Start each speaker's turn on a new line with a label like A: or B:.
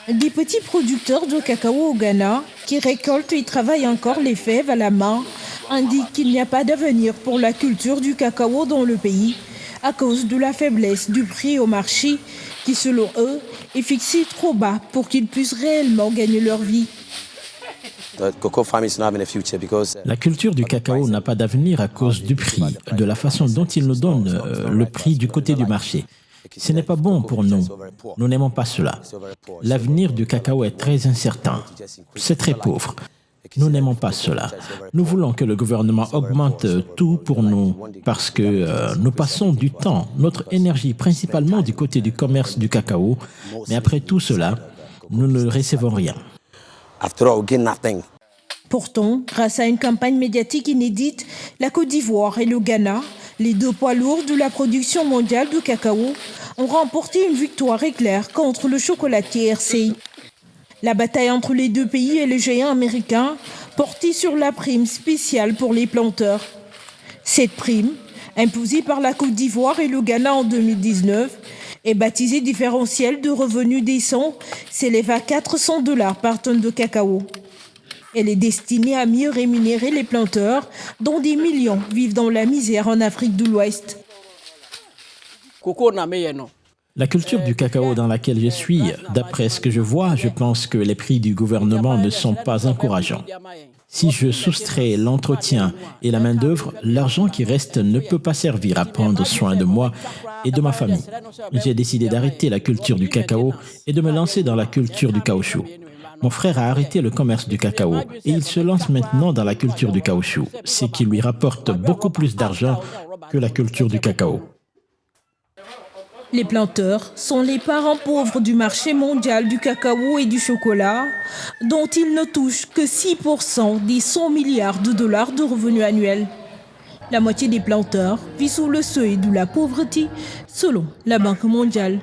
A: Des petits producteurs de cacao au Ghana qui récoltent et travaillent encore les fèves à la main indiquent qu'il n'y a pas d'avenir pour la culture du cacao dans le pays à cause de la faiblesse du prix au marché qui, selon eux, est fixé trop bas pour qu'ils puissent réellement gagner leur vie.
B: La culture du cacao n'a pas d'avenir à cause du prix, de la façon dont ils nous donnent le prix du côté du marché. Ce n'est pas bon pour nous. Nous n'aimons pas cela. L'avenir du cacao est très incertain. C'est très pauvre. Nous n'aimons pas cela. Nous voulons que le gouvernement augmente tout pour nous parce que nous passons du temps, notre énergie principalement du côté du commerce du cacao. Mais après tout cela, nous ne recevons rien.
A: Pourtant, grâce à une campagne médiatique inédite, la Côte d'Ivoire et le Ghana, les deux poids lourds de la production mondiale du cacao, ont remporté une victoire éclair contre le chocolatier RCI. La bataille entre les deux pays et les géants américains portait sur la prime spéciale pour les planteurs. Cette prime, imposée par la Côte d'Ivoire et le Ghana en 2019, et baptisée différentiel de revenus décents, s'élève à $400 par tonne de cacao. Elle est destinée à mieux rémunérer les planteurs, dont des millions vivent dans la misère en Afrique de l'Ouest.
B: La culture du cacao dans laquelle je suis, d'après ce que je vois, je pense que les prix du gouvernement ne sont pas encourageants. Si je soustrais l'entretien et la main-d'œuvre, l'argent qui reste ne peut pas servir à prendre soin de moi et de ma famille. J'ai décidé d'arrêter la culture du cacao et de me lancer dans la culture du caoutchouc. Mon frère a arrêté le commerce du cacao et il se lance maintenant dans la culture du caoutchouc, ce qui lui rapporte beaucoup plus d'argent que la culture du cacao.
A: Les planteurs sont les parents pauvres du marché mondial du cacao et du chocolat, dont ils ne touchent que 6% des 100 milliards de dollars de revenus annuels. La moitié des planteurs vit sous le seuil de la pauvreté, selon la Banque mondiale.